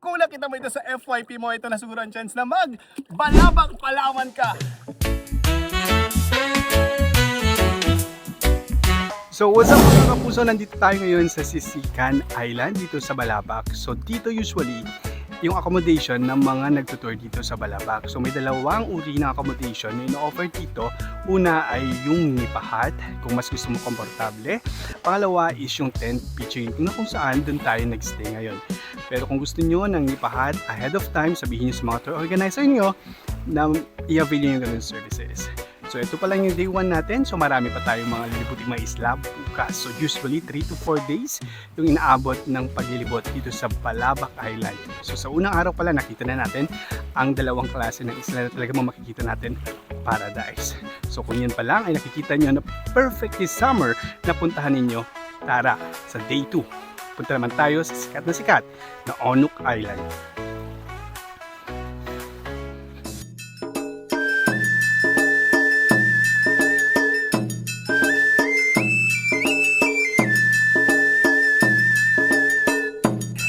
kung nakita mo ito sa FYP mo, ito na siguro ang chance na mag-Balabak Palawan ka. So what's up mga kapuso, nandito tayo ngayon sa Sisikan Island dito sa Balabak. So dito usually yung accommodation ng mga nagtutour dito sa Balabak. So may dalawang uri ng accommodation na ino-offer dito. Una ay yung nipa hut kung mas gusto mo komportable. Pangalawa is yung tent pitching na kung saan doon tayo nagstay ngayon. Pero kung gusto nyo ng nipa hut ahead of time, sabihin nyo sa mga tour organizer nyo na i-avail nyo yung ganun services. So ito pa lang yung day 1 natin. So marami pa tayong mga lilibuting mga isla bukas. So usually 3 to 4 days yung inaabot ng paglilibot dito sa Balabak Island. So sa unang araw pala nakita na natin ang dalawang klase ng isla na talaga makikita natin, paradise. So kung yan pa lang ay nakikita nyo na perfect this summer na puntahan ninyo, tara sa day 2. Punta naman tayo sa sikat na Onuk Island.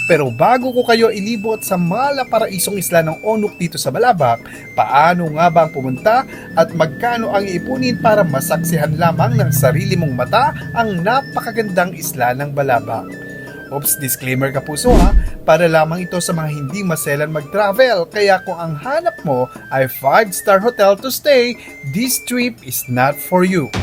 Pero bago ko kayo ilibot sa malaparaisong isla ng Onuk dito sa Balabak, paano nga ba ang pumunta at magkano ang iipunin para masaksihan lamang ng sarili mong mata ang napakagandang isla ng Balabak? Oops, disclaimer kapuso ha, para lamang ito sa mga hindi maselan mag-travel, kaya kung ang hanap mo ay 5-star hotel to stay, this trip is not for you.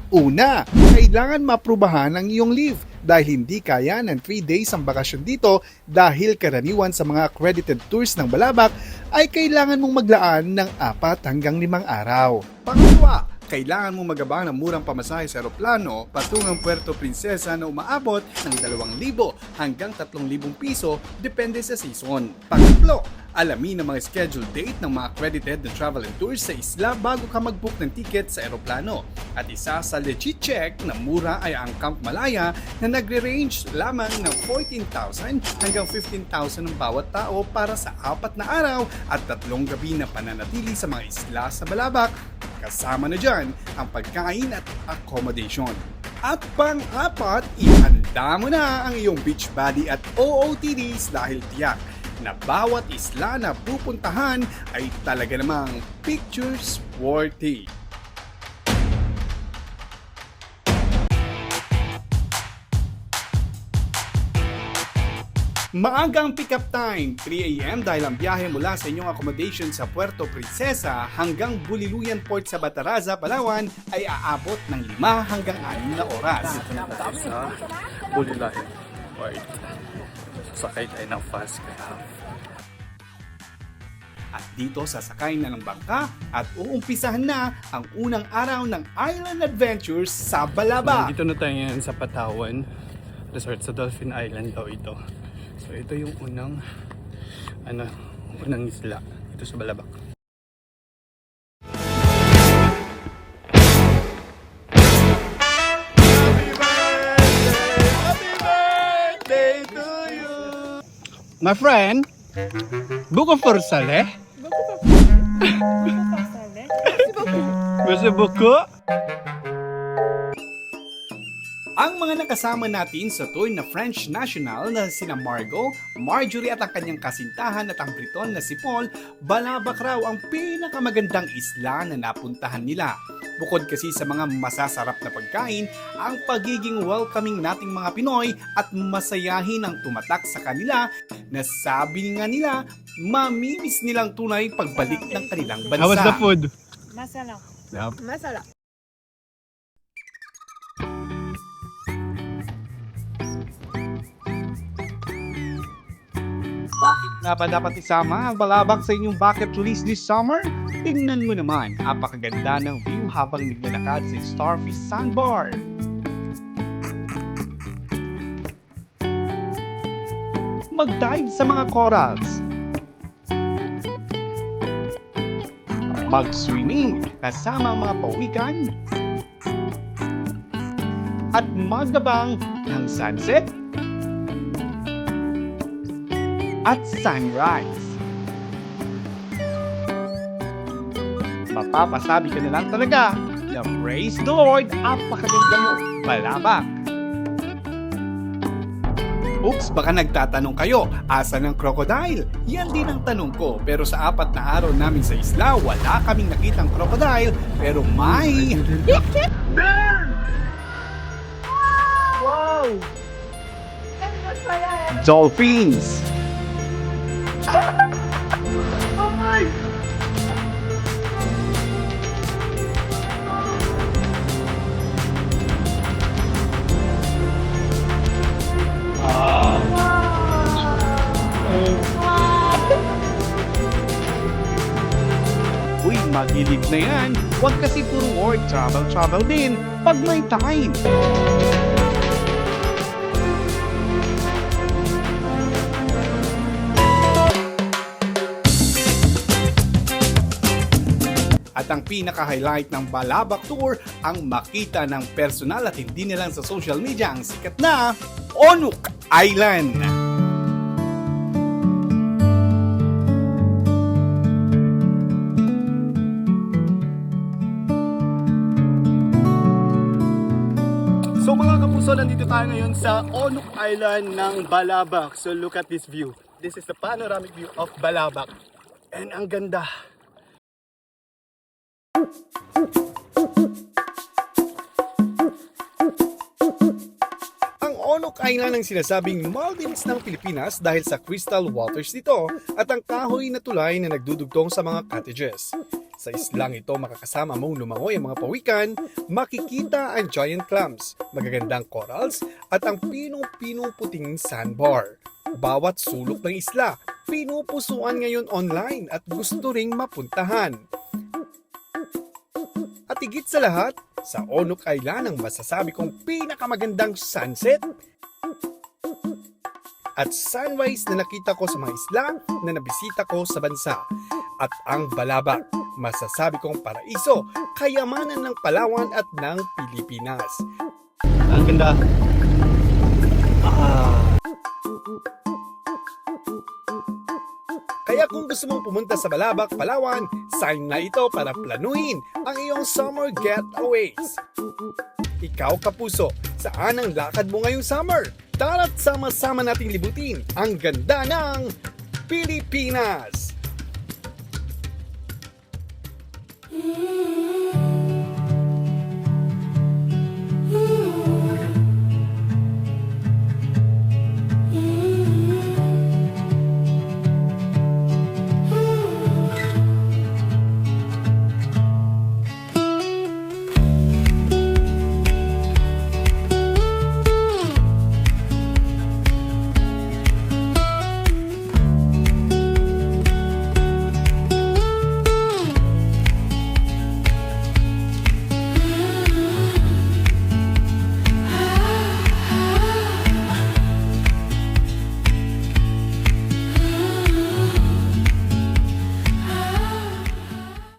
Una, kailangan maprubahan ang iyong leave dahil hindi kaya ng 3 days ang bakasyon dito dahil karaniwan sa mga accredited tours ng Balabak ay kailangan mong maglaan ng 4 hanggang 5 araw. Pangalawa, kailangan mong magabang ng murang pamasahe sa eroplano patungang Puerto Princesa na umaabot ng 2,000 hanggang 3,000 piso depende sa season. Pangatlo, alamin ang mga scheduled date ng mga accredited na travel and tours sa isla bago ka mag-book ng ticket sa eroplano. At isa sa legit check na mura ay ang Camp Malaya na nagre-range lamang ng 14,000 hanggang 15,000 ang bawat tao para sa 4 na araw at 3 gabi na pananatili sa mga isla sa Balabak. Kasama na dyan ang pagkain at accommodation. At pang-apat, ihanda mo na ang iyong beach body at OOTDs dahil tiyak na bawat isla na pupuntahan ay talaga namang pictures worthy. Maagang pick-up time, 3 AM dahil ang biyahe mula sa inyong accommodation sa Puerto Princesa hanggang Buliluyan Port sa Bataraza, Palawan ay aabot ng 5 hanggang 6 na oras. Dito na tayo sa Buliluyan Port. Sakay tayo ng fast cab. At dito sasakay na ng bangka at uumpisahan na ang unang araw ng Island Adventures sa Balabak. Dito na tayo ngayon sa Patawan Resort sa Dolphin Island daw ito. So ito yung unang isla dito sa Balabak. Happy birthday to you. My friend, buko for sale? Merci beaucoup. Ang mga nakasama natin sa tour na French National na sina Margot, Marjorie at ang kanyang kasintahan at ang Briton na si Paul, Balabak raw ang pinakamagandang isla na napuntahan nila. Bukod kasi sa mga masasarap na pagkain, ang pagiging welcoming nating mga Pinoy at masayahin ang tumatak sa kanila na sabi nga nila, mamimiss nilang tunay pagbalik ng kanilang bansa. How was the food? Masarap. Yep. Masarap. Na ba dapat isama ang Balabak sa inyong bucket list this summer? Tingnan mo naman, apakaganda ng view habang naglalakad sa Starfish Sandbar. Mag-dive sa mga corals. Mag-swimming kasama ang mga pawikan. At magabang ng sunset at sunrise. Mapapasabi ka na lang talaga na na praise the Lord, apakagandang balabak. Oops, baka nagtatanong kayo, asan ang crocodile? Yan din ang tanong ko, pero sa 4 na araw namin sa isla, wala kaming nakitang crocodile, pero may... Bear! Wow! Dolphins! Oh my! Uy, magilig na yan. Huwag kasi puro work, travel din pag may time. At ang pinaka-highlight ng Balabac Tour ang makita ng personal at hindi nilang sa social media ang sikat na Onuk Island. So mga kapuso, nandito tayo ngayon sa Onuk Island ng Balabac. So look at this view. This is the panoramic view of Balabac. And ang ganda. Ang Onuk Island ang sinasabing Maldives ng Pilipinas dahil sa crystal waters nito at ang kahoy na tulay na nagdudugtong sa mga cottages. Sa islang ito makakasama mong lumangoy ang mga pawikan, makikita ang giant clams, magagandang corals at ang pinong-pinong puting sandbar. Bawat sulok ng isla, pinupusuan ngayon online at gusto ring mapuntahan. At higit sa lahat, sa Onuk Island ang masasabi kong pinakamagandang sunset at sunrise na nakita ko sa mga isla na nabisita ko sa bansa. At ang Balabac, masasabi kong paraiso, kayamanan ng Palawan at ng Pilipinas. Ang ganda. Kaya kung gusto mong pumunta sa Balabac, Palawan, sign na ito para planuhin ang iyong summer getaways. Ikaw kapuso, saan ang lakad mo ngayong summer? Tara't sama-sama nating libutin ang ganda ng Pilipinas!